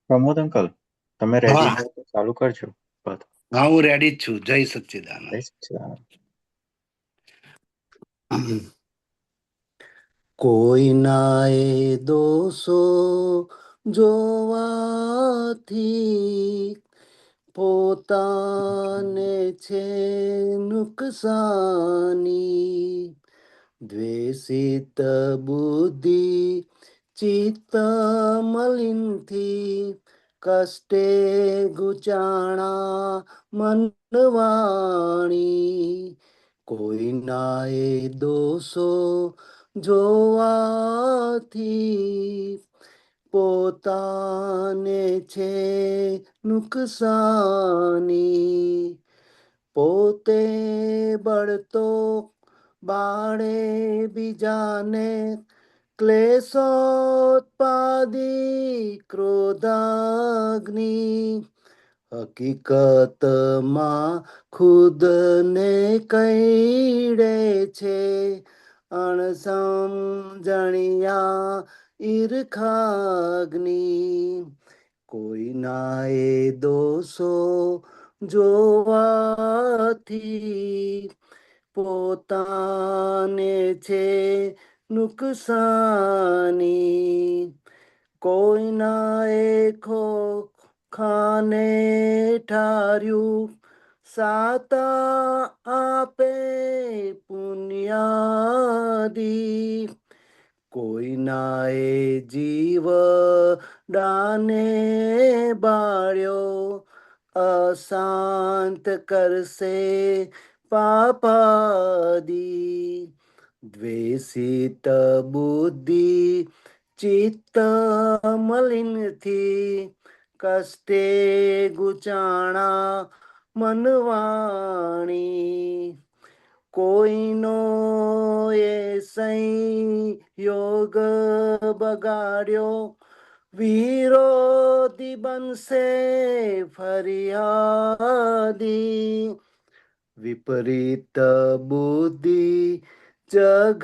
Pramod uncle, તમે ready હા હો તો ચાલુ કરજો વાત. હા, હું રેડી જ છું. જય સચ્ચિદાનંદ. જય સચ્ચિદાનંદ. કોઈના એ દોષો જોવાથી પોતાને છે નુકસાની. દ્વેષિત બુદ્ધિ ચિત્ત મલિનથી કષ્ટે ગુચાણા મનવાણી. કોઈના એ દોષો જોવાથી પોતાને છે નુકસાની. પોતે બળતો બાળે બીજાને ક્લેશોત્પાદી ક્રોધાગ્નિ. હકીકતમાં ખુદને કઈડે છે અણસમજણિયા ઈર્ખાગ્નિ. કોઈના એ દોષો જોવાથી પોતાને છે નુકસાની. કોઈના એ ખાને ઠાર્યું સાતા આપે પુણ્યાદી. કોઈના એ જીવ દાને બાળ્યો અશાંત કરશે પાપાદી. દ્વેષિત બુદ્ધિ ચિત્ત મલિનથી કષ્ટે ગુચાણા મનવાણી. કોઈનો એ સંયોગ બગાડ્યો વિરોધી બનશે ફરિયાદી. વિપરીત બુદ્ધિ જગત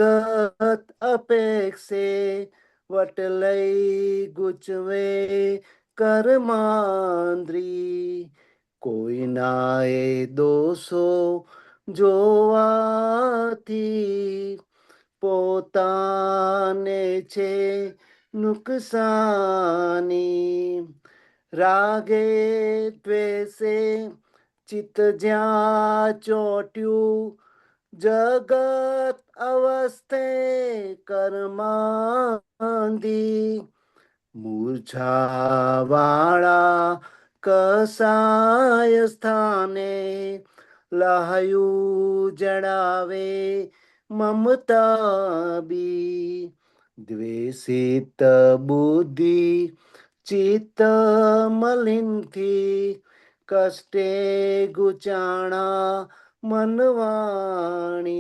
અપેક્ષે વટ લઈ ગુચવે કર્માંદ્રી. કોઈના એ દોષો જોવાથી પોતાને છે નુકસાની. રાગે દ્વેષે ચિત્ત જ્યાં ચોટ્યું જગત અવસ્થે કર્માંધી. મૂર્છા વાળા કસાય સ્થાને લહાયું જડાવે મમતા બી. દ્વેષિત બુદ્ધિ ચિત્ત મલિનથી કષ્ટે ગુચાણા મનવાણી.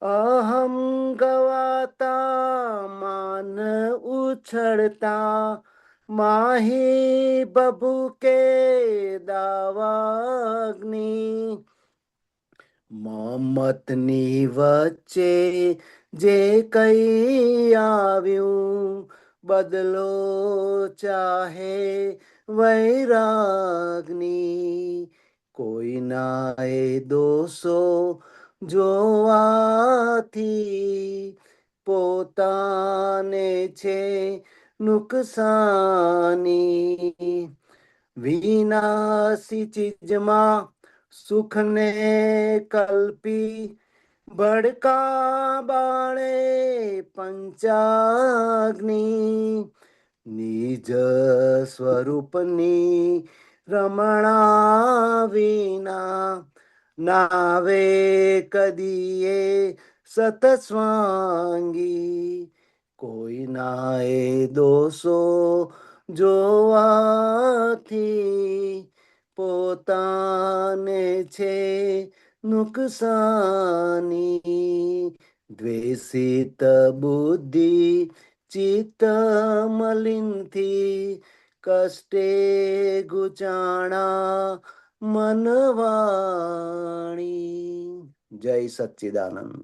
અહમ ગવાતા માન ઉછળતા માહી બબુકે દાવાગ્નિ. મોહમ્મદની વચ્ચે જે કઈ આવ્યું બદલો ચાહે વૈરાગની. કોઈના એ દોષો જોવાથી પોતાને છે નુકસાની. વિનાશી ચીજમાં સુખને કલ્પી ભડકા બાળે પંચાગ્નિ. નિજ સ્વરૂપની રમણા વિના નાવે કદીએ સતસ્વાંગી. કોઈના એ દોષો જોવાથી પોતાને છે નુકસાની. દ્વેષિત બુદ્ધિ ચિત્ત મલિનથી કષ્ટે ગુચાણા મનવાણી. જય સચ્ચિદાનંદ.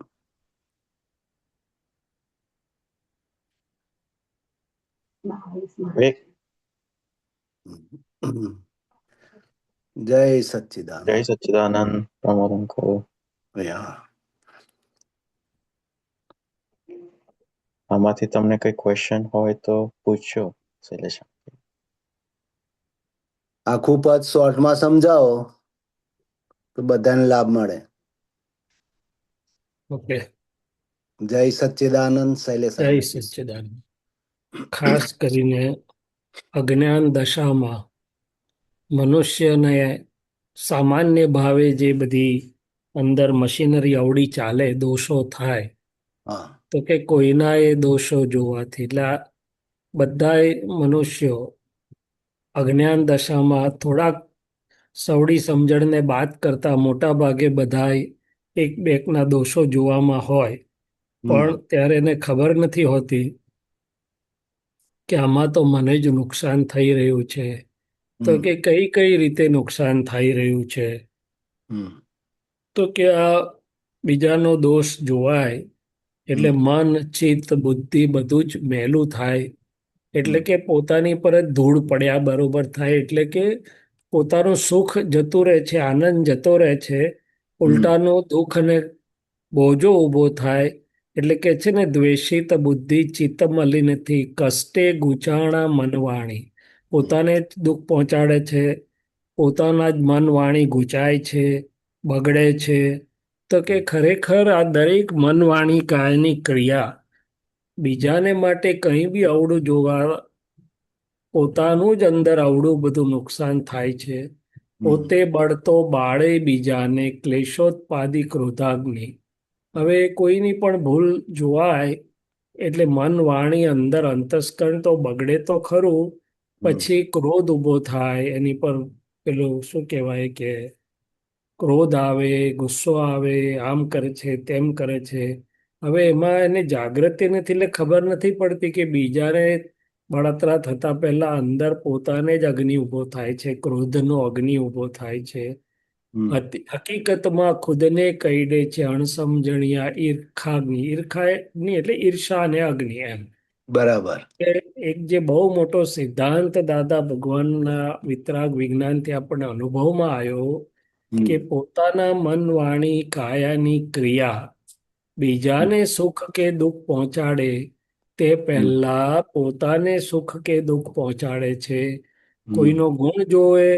એક જય જય સચ્ચિદાનંદ. સચ્ચિદાનંદ. પ્રમોદન કરો. યા. આમાંથી તમને કઈ ક્વેશ્ચન હોય તો પૂછજો શૈલેષ. આખું પદ શોર્ટમાં સમજાવો તો બધાને લાભ મળે. ઓકે. જય સચ્ચિદાનંદ શૈલેષ. જય સચ્ચિદાનંદ. ખાસ કરીને અજ્ઞાન દશામાં મનુષ્યને સામાન્ય ભાવે જે બધી અંદર મશીનરી અવળી ચાલે, દોષો થાય, હા. તો કે કોઈના એ દોષો જોવાથી એટલે બધા મનુષ્યો અજ્ઞાન દશામાં થોડાક સવડી સમજણને બાદ કરતા મોટા ભાગે બધા એક બેકના દોષો જોવામાં હોય, પણ ત્યારે એને ખબર નથી હોતી કે આમાં તો મને જ નુકસાન થઈ રહ્યું છે. તો કે કઈ કઈ રીતે નુકસાન થઈ રહ્યું છે? તો કે આ બીજાનો દોષ જોવાય એટલે મન, ચિત્ત, બુદ્ધિ બધું જ મેલું થાય. એટલે કે પોતાની પર જ ધૂળ પડ્યા બરોબર થાય. એટલે કે પોતાનું સુખ જતું રહે છે, આનંદ જતો રહે છે, ઉલટાનું દુઃખ અને બોજો ઊભો થાય. એટલે કે છે ને, દ્વેષિત બુદ્ધિ ચિત્ત મલિનથી કષ્ટે ગુચાણા મનવાણી. પોતાને જ દુઃખ પહોંચાડે છે, પોતાના જ મન વાણી ગુચાય છે, બગડે છે. તો કે ખરેખર આ દરેક મન વાણી કાયની ક્રિયા બીજાને માટે કંઈ બી અવળું જોવા, પોતાનું જ અંદર અવળું બધું નુકસાન થાય છે. પોતે બળતો બાળે બીજાને ક્લેશોત્પાદી ક્રોધાગ્નિ. હવે કોઈની પણ ભૂલ જોવાય એટલે મન વાણી અંદર અંતસ્કરણ તો બગડે તો ખરું, પછી ક્રોધ ઉભો થાય એની પર. પેલું શું કહેવાય કે ક્રોધ આવે, ગુસ્સો આવે, આમ કરે છે, તેમ કરે છે. હવે એમાં એને જાગૃતિ નથી એટલે ખબર નથી પડતી કે બીજાને બળતરા થતા પહેલા અંદર પોતાને જ અગ્નિ ઉભો થાય છે, ક્રોધનો અગ્નિ ઉભો થાય છે. હકીકતમાં ખુદને કહીડે છે અણસમજણિયા ઈર્ખાગ્નિ. ઈર્ખાની એટલે ઈર્ષા અને અગ્નિ એમ. બરાબર. એક જે બહુ મોટો સિદ્ધાંત દાદા ભગવાનના વિતરાગ વિજ્ઞાનથી આપણને અનુભવમાં આવ્યો કે પોતાના મન, વાણી, કાયાની ક્રિયા બીજાને સુખ કે દુઃખ પહોંચાડે તે પહેલા પોતાને સુખ કે દુઃખ પહોંચાડે છે. કોઈનો ગુણ જોવે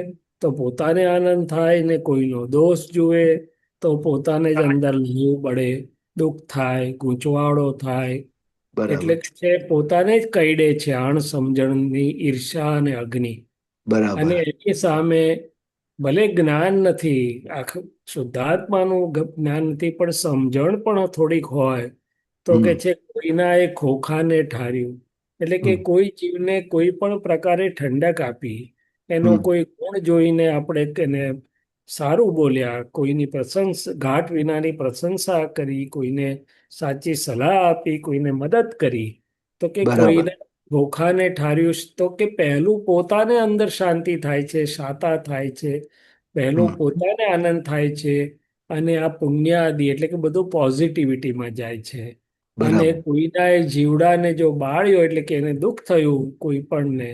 તો પોતાને આનંદ થાય, ને કોઈનો દોષ જુએ તો પોતાને જ અંદર લહુ બળે, દુઃખ થાય, ગૂંચવાડો થાય. એટલે બરાબર. છે પોતાને જ કઈડે છે અણસમજણની ઈર્ષા અને અગ્નિ. અને બરાબર. એની સામે ભલે જ્ઞાન નથી, શુદ્ધાત્માનું જ્ઞાન નથી, પણ સમજણ પણ થોડીક હોય તો કે છે કોઈના એ ખોખાને ઠાર્યું. એટલે કે કોઈ જીવને કોઈ પણ પ્રકારે ઠંડક આપી, એનો કોઈ ગુણ જોઈને આપણે એને સારું બોલ્યા, કોઈની ઘાટ વિનાની પ્રશંસા કરી, કોઈને સાચી સલાહ આપી, કોઈને મદદ કરી, તો કે બરાબર. કોઈને ધોખાને ઠાર્યું. તો કે પહેલું પોતાને અંદર શાંતિ થાય છે, શાતા થાય છે, પહેલું પોતાને આનંદ થાય છે. અને આ પુણ્યાદિ એટલે કે બધું પોઝિટિવિટીમાં જાય છે. અને બરાબર. કોઈના એ જીવડાને જો બાળ્યો એટલે કે એને દુઃખ થયું કોઈ પણને,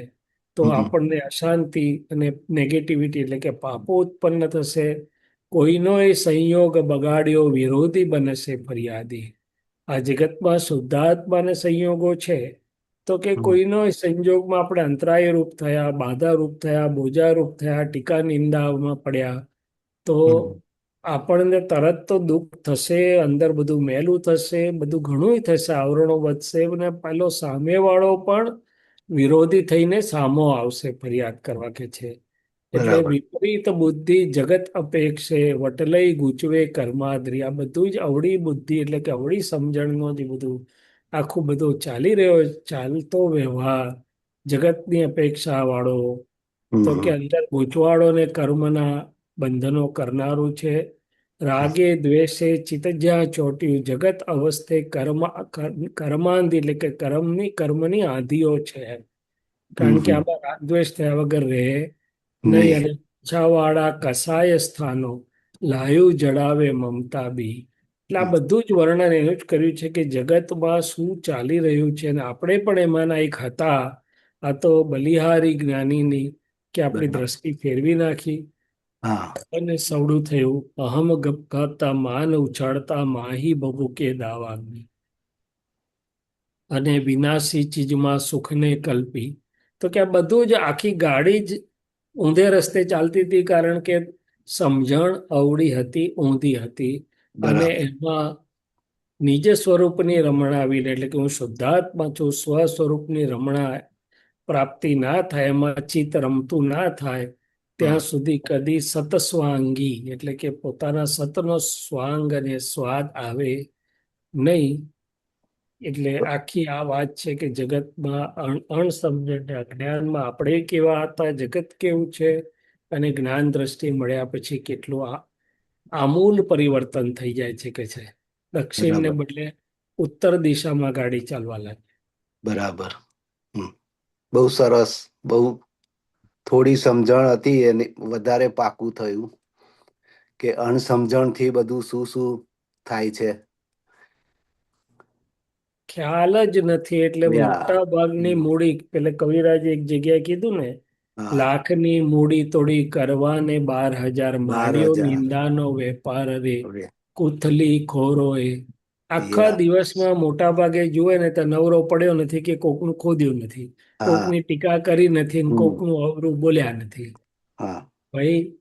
તો આપણને અશાંતિ અને નેગેટિવિટી એટલે કે પાપો ઉત્પન્ન થશે. કોઈનો એ સંયોગ બગાડ્યો વિરોધી બનશે ફરિયાદી. આ જગતમાં શુદ્ધાત્માને સંયોગો છે, તો કે કોઈનો સંજોગમાં આપણે અંતરાય રૂપ થયા, બાધા રૂપ થયા, બોજા રૂપ થયા, ટીકા નિંદામાં પડ્યા, તો આપણને તરત તો દુઃખ થશે, અંદર બધું મેલું થશે, બધું ઘણું થશે, આવરણો વધશે, અને પેલો સામેવાળો પણ વિરોધી થઈને સામો આવશે ફરિયાદ કરવા કે છે. એટલે બરાબર. વિપરીત બુદ્ધિ જગત અપેક્ષે વટલઈ ગૂંચવે કર્માદ્રી. આ બધું જ અવળી બુદ્ધિ એટલે કે અવળી સમજણનો જે બધું આખું બધું ચાલી રહ્યો, ચાલતો વ્યવહાર જગતની અપેક્ષા વાળો, તો કે અંદર ગૂંચવાડો ને કર્મના બંધનો કરનારું છે. રાગે દ્વેષે ચિત્ત જ્યાં ચોટ્યું જગત અવસ્થે કર્માંધી એટલે કે કર્મની આધિઓ છે. કારણ કે આમાં રાગ દ્વેષ થયા વગર રહે નહીં. અને ઈચ્છાવાળા કસાય સ્થાનો લાયુ જડાવે મમતા બી. એટલે આ બધું જ વર્ણન એનું જ કર્યું છે કે જગતમાં શું ચાલી રહ્યું છે, અને આપણે પણ એમાંના એક હતા. આ તો બલિહારી જ્ઞાનીની કે આપણી બરાબર. દ્રષ્ટિ ફેરવી નાખી હા. અને સવડું થયું. અહમ ગપકાતા માન ઉછાળતા માહી બબૂકે દાવાગ્નિ. અને વિનાશી ચીજમાં સુખને કલ્પી. તો કે આ બધું જ આખી ગાડી જ ઊંધે રસ્તે ચાલતી હતી, કારણ કે સમજણ અવળી હતી, ઊંધી હતી. અને બરાબર. એમાં નિજ સ્વરૂપની રમણા આવીને, એટલે કે હું શુદ્ધાત્મા છું, સ્વ સ્વરૂપની રમણા પ્રાપ્તિ ના થાય, એમાં ચિત્ત રમતું ના થાય હમ. ત્યાં સુધી કદી સતસ્વાંગી, એટલે કે પોતાના સતનો સ્વાંગ અને સ્વાદ આવે નહીં. એટલે આખી આ વાત છે કે જગતમાં અણસમજણ ને અજ્ઞાનમાં આપણે કેવા હતા, જગત કેવું છે, અને જ્ઞાન દ્રષ્ટિ મળ્યા પછી કેટલું આમૂલ પરિવર્તન થઈ જાય છે કે છે. દક્ષિણને બરાબર. બદલે ઉત્તર દિશામાં ગાડી ચાલવા લાગે. બરાબર. હમ. બહુ સરસ. બહુ થોડી સમજણ હતી અને વધારે પાકું થયું કે અણસમજણથી બધું શું શું થાય છે. ખ્યાલ જ નથી, એટલે યા. મોટા ભાગની હમ. મૂડી, પેલે કવિરાજે એક જગ્યાએ કીધું ને, હા. લાખની મૂડી તોડી કરવાને 12,000 માંડ્યો 12,000. નિંદાનો વેપાર રે હવે. કુથલી ખોરોએ. આખા યા. દિવસમાં મોટા ભાગે જુએ ને તો નવરો પડ્યો નથી કે કોકનું ખોદ્યું નથી, હા. કોકની ટીકા કરી નથી ને હમ. કોકનું અવરું બોલ્યા નથી. હા. ભાઈ,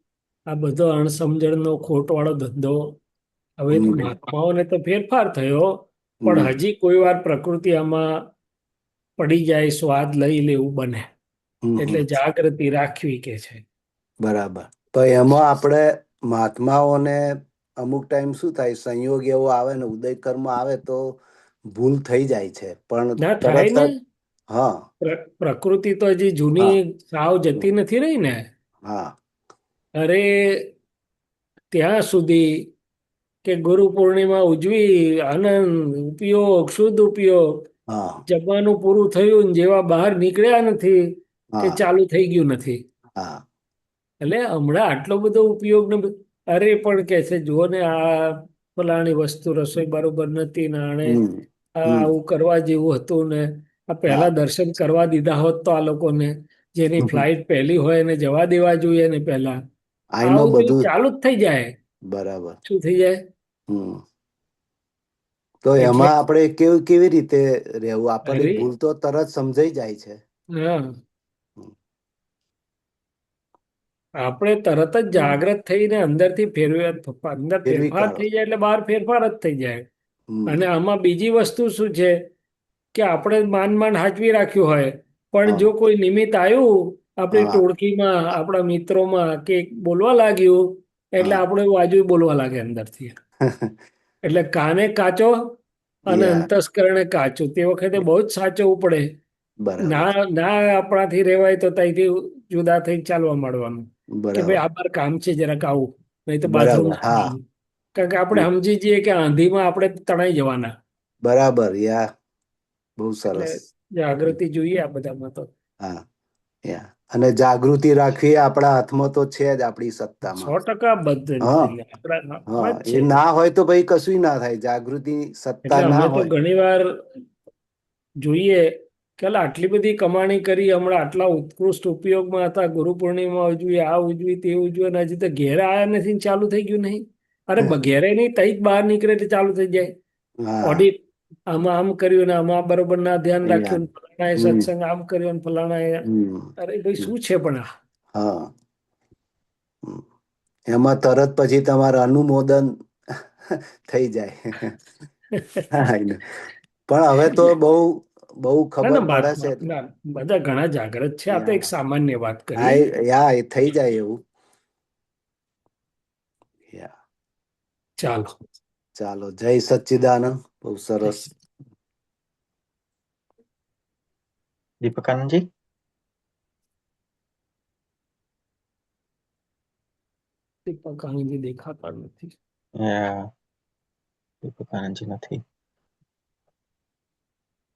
આ બધો અણસમજણનો ખોટવાળો ધંધો. હવે તો હમ. મહાત્માઓને તો ફેરફાર થયો, પણ હમ. હજી કોઈ વાર પ્રકૃતિ આમાં પડી જાય, સ્વાદ લઈ લેવું બને. હમ. એટલે હમ. જાગૃતિ રાખવી કે છે. બરાબર. તો એમાં આપણે મહાત્માઓને અમુક ટાઈમ શું થાય, સંયોગ એવો આવે ને ઉદય કર્મ આવે તો ભૂલ થઈ જાય છે, પણ ના થાય તરત ને. જ. હા. પ્રકૃતિ તો હજી હા. જૂની સાવ હમ. જતી નથી રહી ને. હા. અરે, ત્યાં સુધી કે ગુરુ પૂર્ણિમા ઉજવી, આનંદ, ઉપયોગ, શુદ્ધ ઉપયોગ, હા. જમવાનું પૂરું થયું ને જેવા બહાર નીકળ્યા નથી કે હા. ચાલુ થઈ ગયું નથી. હા. એટલે હમણાં આટલો બધો ઉપયોગ ને અરે પણ કે છે, જુઓ ને આ ફલાણી વસ્તુ રસોઈ બરોબર નથી ને આણે હમ. હમ. આવું કરવા જેવું હતું ને આ હા. પહેલા દર્શન કરવા દીધા હોત તો આ લોકોને, જેની ફ્લાઇટ પહેલી હોય એને જવા દેવા જોઈએ ને પહેલા. આઈનો આવું પેલું બધું. ચાલુ જ થઈ જાય. બરાબર. શું થઈ જાય? હમ. તો એટલે એમાં આપણે કેવી કેવી રીતે રહેવું, આપણને અરે ભૂલ તો તરત સમજાઈ જાય છે. હા, હમ. આપણે તરત જ જાગ્રત થઈને અંદરથી અંદર ફેરવી ફેરફાર કાઢો. થઈ જાય એટલે બહાર ફેરફાર જ થઈ જાય. હમ. અને આમાં બીજી વસ્તુ શું છે કે આપણે માંડ હાચવી રાખ્યું હોય, પણ જો હા. કોઈ નિમિત્ત આવ્યું આપણી હા. ટોળકીમાં, આપણા મિત્રોમાં કે બોલવા લાગ્યું, એટલે હા. આપણે બાજુ બોલવા લાગે અંદરથી. એટલે કાને કાચો અને યા. અંતસ્કરણે કાચું. તે વખતે બહુ જ સાચવવું પડે. બરાબર. ના ના આપણાથી રેવાય તો ત્યાંથી જુદા થઈ ચાલવા માંડવાનું કે ભાઈ બરાબર. આ મારે કામ છે, જરાક આવું, નહીં તો બાથરૂમ બરાબર. હા. જવાનું. કારણ કે આપણે સમજી જઈએ કે આંધીમાં આપણે તણાઈ જવાના. બરાબર. યા. બહુ એટલે સરસ. જાગૃતિ જોઈએ આ બધામાં તો. હા. યા. અને જાગૃતિ રાખવી આપણા હાથમાં તો છે જ, આપણી સત્તામાં. 100% બધું હા. આપણા હા. હાથમાં જ એ છે. ના હોય તો ભાઈ કશું ના થાય. જાગૃતિ સત્તા એટલે ના અમે તો હોય. ઘણી વાર જોઈએ કે આટલી બધી કમાણી કરી, હમણાં આટલા ઉત્કૃષ્ટ ઉપયોગમાં હતા, ગુરુ પૂર્ણિમા ઉજવી, આ ઉજવી, તે ઉજવી, અને હજી તો ઘેર આયા નથી ને ચાલુ થઈ ગયું નહીં. અરે ઘેરે નહીં, તઈ જ બહાર નીકળે તો ચાલુ થઈ જાય હા. ઓડિટ. આમાં આમ કર્યું ને આમાં બરોબર ના ધ્યાન યા. રાખ્યું ને ફલાણા એ હમ. સત્સંગ આમ કર્યો ને ફલાણા એ. હમ. અરે ભાઈ, હમ. શું છે પણ આ? હા. હમ. એમાં તરત પછી તમારે અનુમોદન થઈ જાય. હા. પણ હવે તો બહુ બહુ ના ખબર ના, પડે છે. ના, બધા ઘણા જાગૃત છે. આ તો એક યા. સામાન્ય વાત હા. કરી. યા. એ થઈ જાય એવું. યા. ચાલો. ચાલો. જય સચ્ચિદાનંદ. બહુ સરસ. દીપકાનંદજી. દીપક આનંદજી દેખાતા નથી. દીપકાનંદજી નથી.